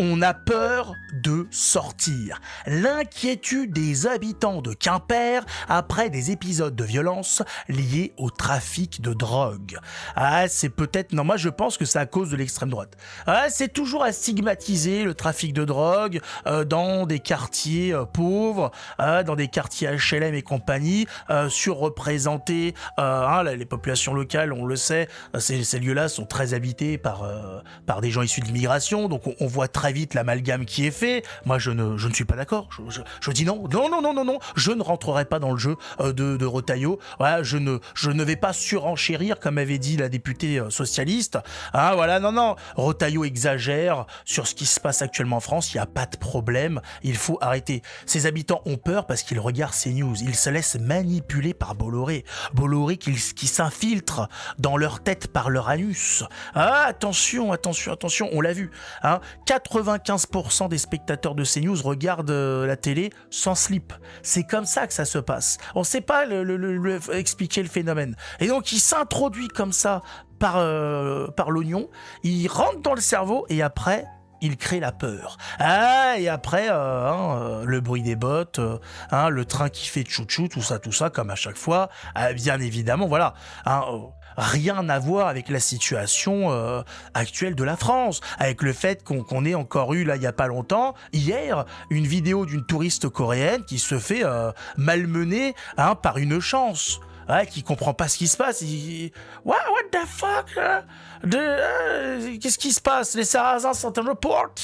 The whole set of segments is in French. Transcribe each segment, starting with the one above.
On a peur de sortir. L'inquiétude des habitants de Quimper après des épisodes de violence liés au trafic de drogue. Ah, c'est peut-être... Non, moi je pense que c'est à cause de l'extrême droite. Ah, c'est toujours à stigmatiser le trafic de drogue dans des quartiers pauvres, dans des quartiers HLM et compagnie, surreprésentés. Les populations locales, on le sait, ces lieux-là sont très habités par des gens issus de l'immigration, donc on voit très vite l'amalgame qui est fait. Moi je ne suis pas d'accord, je dis non, je ne rentrerai pas dans le jeu de Retailleau. Voilà, je ne vais pas surenchérir comme avait dit la députée socialiste. Non, Retailleau exagère sur ce qui se passe actuellement en France, il n'y a pas de problème, il faut arrêter. Ces habitants ont peur parce qu'ils regardent CNews, ils se laissent manipuler par Bolloré qui s'infiltre dans leur tête par leur anus. Attention, on l'a vu. 95% des spectateurs de CNews regardent la télé sans slip. C'est comme ça que ça se passe. On ne sait pas expliquer le phénomène. Et donc il s'introduit comme ça par l'oignon, il rentre dans le cerveau et après... il crée la peur. Et après, le bruit des bottes, le train qui fait tchou-tchou, tout ça, comme à chaque fois. Bien évidemment, voilà. Rien à voir avec la situation actuelle de la France, avec le fait qu'on ait encore eu, là, il y a pas longtemps, hier, une vidéo d'une touriste coréenne qui se fait malmener par une chance. Qui comprend pas ce qui se passe. What the fuck? Qu'est-ce qui se passe? Les Sarrasins sont en report.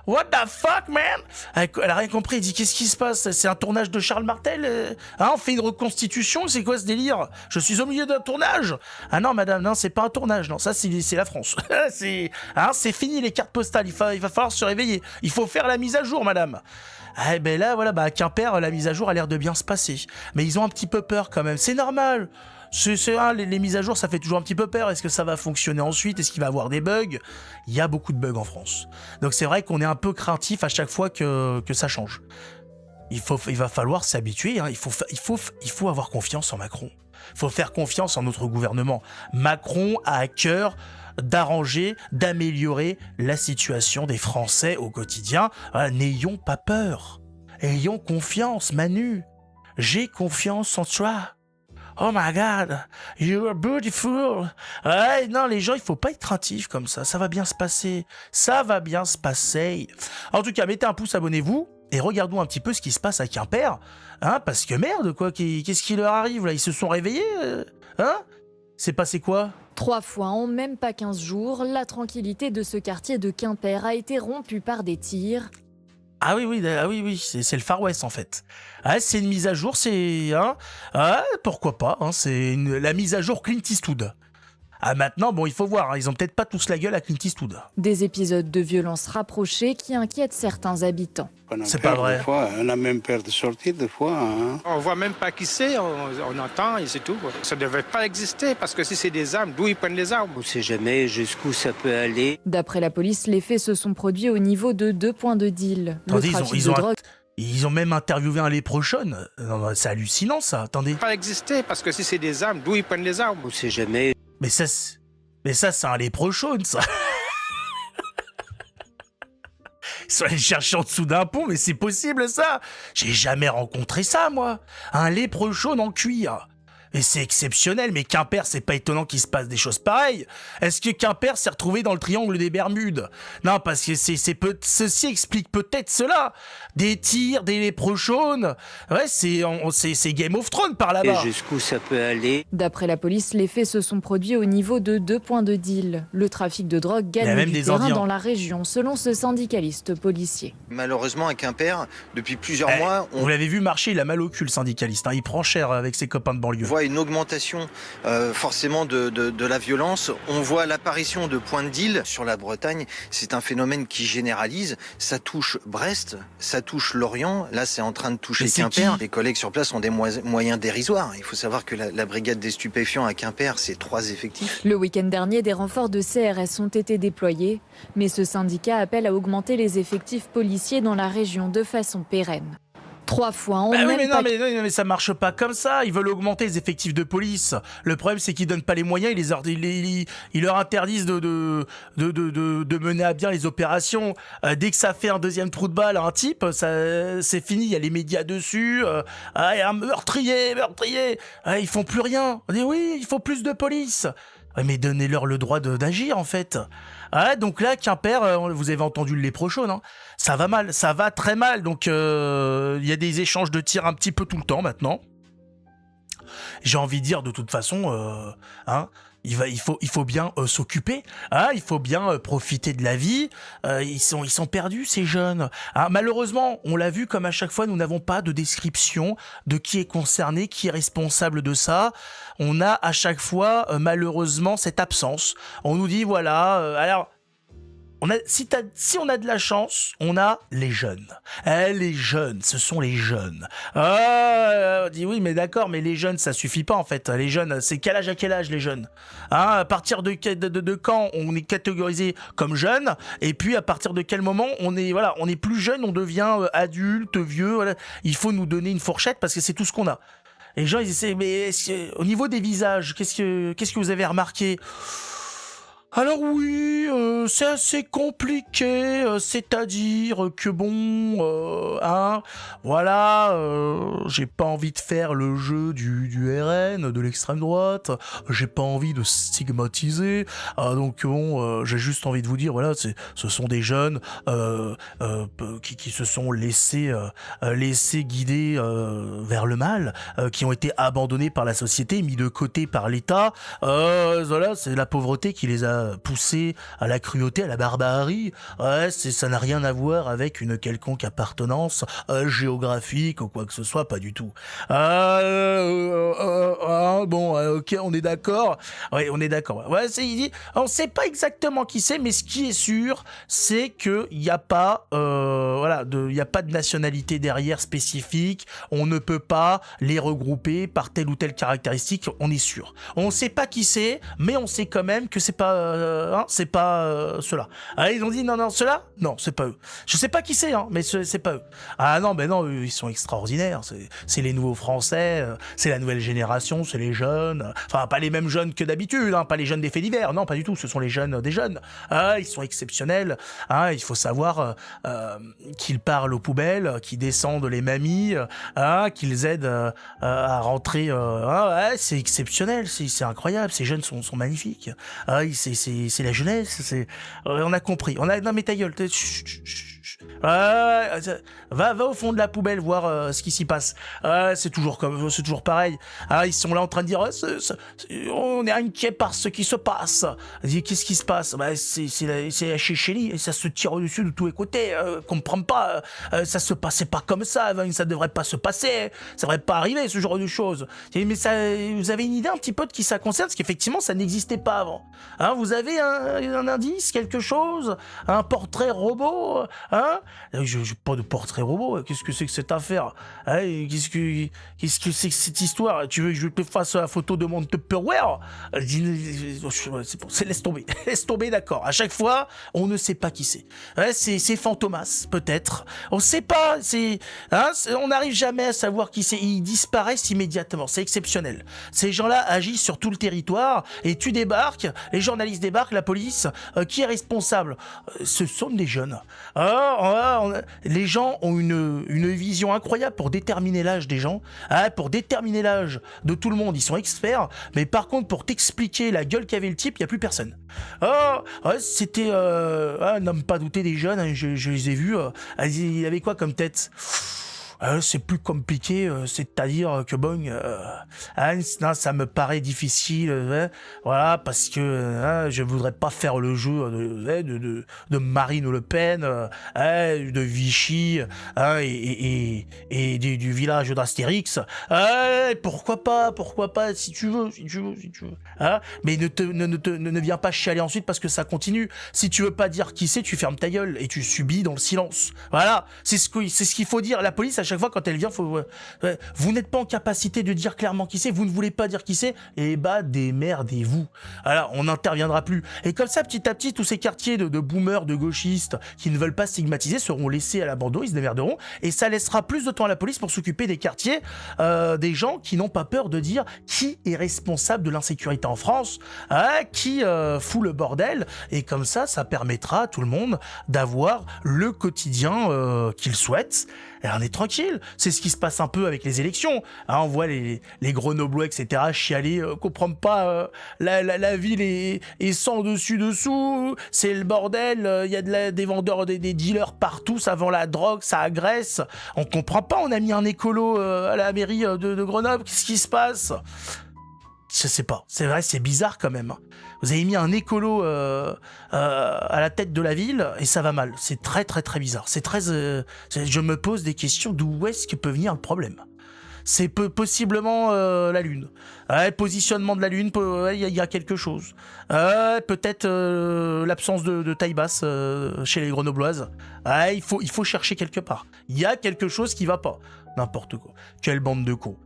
What the fuck, man? Elle a rien compris. Elle dit qu'est-ce qui se passe? C'est un tournage de Charles Martel? On fait une reconstitution? C'est quoi ce délire? Je suis au milieu d'un tournage. Ah non, madame, non, c'est pas un tournage. Non, ça c'est la France. C'est fini les cartes postales. Il va falloir se réveiller. Il faut faire la mise à jour, madame. Là, voilà, à Quimper, la mise à jour a l'air de bien se passer. Mais ils ont un petit peu peur quand même. C'est normal. Les mises à jour, ça fait toujours un petit peu peur. Est-ce que ça va fonctionner ensuite? Est-ce qu'il va y avoir des bugs? Il y a beaucoup de bugs en France. Donc c'est vrai qu'on est un peu craintif à chaque fois que ça change. Il va falloir s'habituer. Il faut avoir confiance en Macron. Il faut faire confiance en notre gouvernement. Macron a à cœur d'arranger, d'améliorer la situation des Français au quotidien. N'ayons pas peur. Ayons confiance, Manu. J'ai confiance en toi. Oh my God, you're beautiful. Non, les gens, il faut pas être craintif comme ça. Ça va bien se passer. En tout cas, mettez un pouce, abonnez-vous. Et regardons un petit peu ce qui se passe à Quimper. Parce que merde, quoi. Qu'est-ce qui leur arrive, là? Ils se sont réveillés? C'est passé quoi? 3 fois en même pas 15 jours, la tranquillité de ce quartier de Quimper a été rompue par des tirs. Oui, c'est le Far West en fait. C'est une mise à jour, pourquoi pas, c'est la mise à jour Clint Eastwood. Maintenant, il faut voir, ils ont peut-être pas tous la gueule à Clint Eastwood. Des épisodes de violence rapprochés qui inquiètent certains habitants. C'est pas vrai. On a même peur de sortir des fois. On voit même pas qui c'est, on entend et c'est tout. Ça devrait pas exister parce que si c'est des armes, d'où ils prennent les armes? On sait jamais jusqu'où ça peut aller. D'après la police, les faits se sont produits au niveau de 2 points de deal. Attendez, ils ont même interviewé un léprochon. C'est hallucinant ça, attendez. Pas exister parce que si c'est des armes, d'où ils prennent les armes? On sait jamais. Mais ça c'est un léprochon, ça. Ils sont allés chercher en dessous d'un pont, mais c'est possible ça? J'ai jamais rencontré ça, moi. Un léprechaun en cuir. Et c'est exceptionnel, mais Quimper, c'est pas étonnant qu'il se passe des choses pareilles. Est-ce que Quimper s'est retrouvé dans le triangle des Bermudes? Non, parce que ceci explique peut-être cela. Des tirs, des léprechauns. C'est Game of Thrones par là-bas. Et jusqu'où ça peut aller? D'après la police, les faits se sont produits au niveau de 2 points de deal. Le trafic de drogue gagne du terrain dans la région, selon ce syndicaliste policier. Malheureusement, à Quimper, depuis plusieurs mois... Vous l'avez vu marcher, il a mal au cul, le syndicaliste. Il prend cher avec ses copains de banlieue. On voit une augmentation forcément de la violence. On voit l'apparition de points de deal sur la Bretagne. C'est un phénomène qui généralise. Ça touche Brest, ça touche Lorient. Là, c'est en train de toucher Quimper. Les collègues sur place ont des moyens dérisoires. Il faut savoir que la brigade des stupéfiants à Quimper, c'est 3 effectifs. Le week-end dernier, des renforts de CRS ont été déployés. Mais ce syndicat appelle à augmenter les effectifs policiers dans la région de façon pérenne. 3 fois. On oui, n'aime pas... mais ça marche pas comme ça. Ils veulent augmenter les effectifs de police. Le problème, c'est qu'ils donnent pas les moyens. Ils leur interdisent de mener à bien les opérations. Dès que ça fait un deuxième trou de balle à un type, c'est fini. Il y a les médias dessus. Il y a un meurtrier. Ils font plus rien. On dit oui, il faut plus de police. Ouais, mais donnez-leur le droit d'agir, en fait. Donc là, Quimper, vous avez entendu le léprochaune, hein, ça va mal, ça va très mal. Donc il y a des échanges de tirs un petit peu tout le temps maintenant. J'ai envie de dire, de toute façon, il faut bien s'occuper, il faut bien profiter de la vie. Ils sont perdus, ces jeunes. Malheureusement, on l'a vu, comme à chaque fois, nous n'avons pas de description de qui est concerné, qui est responsable de ça. On a à chaque fois, malheureusement, cette absence. On nous dit, voilà, alors... Si on a de la chance, on a les jeunes. Les jeunes, ce sont les jeunes. On dit oui, mais d'accord, mais les jeunes, ça suffit pas en fait. Les jeunes, c'est quel âge à quel âge les jeunes? À partir de quand on est catégorisé comme jeune? Et puis à partir de quel moment on est plus jeune, on devient adulte, vieux. Voilà. Il faut nous donner une fourchette parce que c'est tout ce qu'on a. Les gens ils essaient, mais au niveau des visages, qu'est-ce que vous avez remarqué? Alors oui, c'est assez compliqué, c'est-à-dire que bon, j'ai pas envie de faire le jeu du RN, de l'extrême droite, j'ai pas envie de stigmatiser, donc bon, j'ai juste envie de vous dire, voilà, ce sont des jeunes qui se sont laissés guider vers le mal, qui ont été abandonnés par la société, mis de côté par l'État, voilà, c'est la pauvreté qui les a poussés à la cruauté, à la barbarie. Ça n'a rien à voir avec une quelconque appartenance géographique ou quoi que ce soit, pas du tout. Ok, on est d'accord. Oui, on est d'accord. Ouais, il dit, on sait pas exactement qui c'est, mais ce qui est sûr, c'est que il y a pas, il y a pas de nationalité derrière spécifique. On ne peut pas les regrouper par telle ou telle caractéristique. On est sûr. On sait pas qui c'est, mais on sait quand même que c'est pas ceux-là. Ils ont dit non, ceux-là, non, c'est pas eux. Je sais pas qui c'est, mais c'est pas eux. Non, eux, ils sont extraordinaires. C'est les nouveaux Français, c'est la nouvelle génération, c'est les jeunes. Enfin, pas les mêmes jeunes que d'habitude, pas les jeunes des faits divers, non, pas du tout. Ce sont les jeunes des jeunes. Ils sont exceptionnels. Il faut savoir qu'ils parlent aux poubelles, qu'ils descendent les mamies, qu'ils aident à rentrer. C'est exceptionnel, c'est incroyable. Ces jeunes sont magnifiques. C'est la jeunesse, on a compris. Non mais ta gueule. Va au fond de la poubelle voir ce qui s'y passe. C'est toujours pareil. Ils sont là en train de dire on est inquiet par ce qui se passe. Qu'est-ce qui se passe? C'est la chéchélie et ça se tire au-dessus de tous les côtés. Comprends pas. Ça se passait pas comme ça. Ça devrait pas se passer. Ça devrait pas arriver ce genre de choses. Mais ça, vous avez une idée un petit peu de qui ça concerne? Parce qu'effectivement ça n'existait pas avant. Vous avez un indice, quelque chose, un portrait robot, J'ai pas de portrait robot. Qu'est-ce que c'est que cette affaire? Qu'est-ce que c'est que cette histoire? Tu veux que je te fasse la photo de mon Tupperware? C'est bon, laisse tomber, d'accord. À chaque fois, on ne sait pas qui c'est. C'est Fantomas, peut-être. On sait pas. On n'arrive jamais à savoir qui c'est. Ils disparaissent immédiatement. C'est exceptionnel. Ces gens-là agissent sur tout le territoire et tu débarques. Les journalistes débarquent, la police. Qui est responsable? Ce sont des jeunes. Les gens ont une vision incroyable pour déterminer l'âge des gens, pour déterminer l'âge de tout le monde, ils sont experts, mais par contre pour t'expliquer la gueule qu'avait le type, il n'y a plus personne. C'était n'aime pas douter des jeunes, je les ai vus, il avait quoi comme tête? C'est plus compliqué, c'est-à-dire que bon, non, ça me paraît difficile, voilà, parce que je voudrais pas faire le jeu de Marine Le Pen, de Vichy, et du village d'Astérix. Pourquoi pas, si tu veux. Mais ne viens pas chialer ensuite parce que ça continue. Si tu veux pas dire qui c'est, tu fermes ta gueule et tu subis dans le silence. Voilà, c'est ce qu'il faut dire. La police, à chaque fois quand elle vient, vous n'êtes pas en capacité de dire clairement qui c'est, vous ne voulez pas dire qui c'est, et bah démerdez-vous. Alors on n'interviendra plus. Et comme ça, petit à petit, tous ces quartiers de boomers, de gauchistes qui ne veulent pas stigmatiser seront laissés à l'abandon, ils se démerderont, et ça laissera plus de temps à la police pour s'occuper des quartiers, des gens qui n'ont pas peur de dire qui est responsable de l'insécurité en France, qui fout le bordel, et comme ça permettra à tout le monde d'avoir le quotidien qu'il souhaite, et on est tranquille. C'est ce qui se passe un peu avec les élections. On voit les Grenoblois, etc., chialer, comprendre pas, la ville est sans dessus-dessous, c'est le bordel, il y a des vendeurs, des dealers partout, ça vend la drogue, ça agresse. On comprend pas, on a mis un écolo à la mairie de Grenoble, qu'est-ce qui se passe ? Je sais pas, c'est vrai, c'est bizarre quand même. Vous avez mis un écolo à la tête de la ville et ça va mal. C'est très très très bizarre. C'est très. Je me pose des questions d'où est-ce que peut venir le problème. C'est possiblement la Lune. Positionnement de la Lune, il y a quelque chose. Peut-être l'absence de taille basse chez les Grenobloises. Il faut chercher quelque part. Il y a quelque chose qui va pas. N'importe quoi. Quelle bande de cons.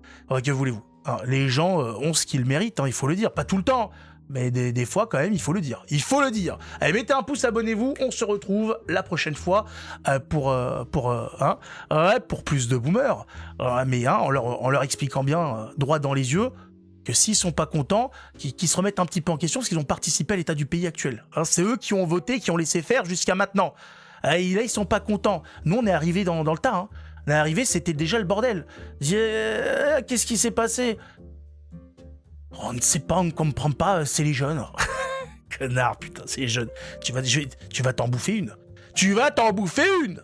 Que voulez-vous ? Les gens ont ce qu'ils méritent, il faut le dire. Pas tout le temps, mais des fois quand même, il faut le dire. Il faut le dire. Allez, mettez un pouce, abonnez-vous. On se retrouve la prochaine fois pour plus de boomers. Mais en leur expliquant bien, droit dans les yeux, que s'ils sont pas contents, qu'ils se remettent un petit peu en question parce qu'ils ont participé à l'état du pays actuel. C'est eux qui ont voté, qui ont laissé faire jusqu'à maintenant. Et là, ils sont pas contents. Nous, on est arrivés dans le tas. On est arrivé, c'était déjà le bordel. Qu'est-ce qui s'est passé ? On ne sait pas, on ne comprend pas, c'est les jeunes. Connard, putain, c'est les jeunes. Tu vas t'en bouffer une. Tu vas t'en bouffer une !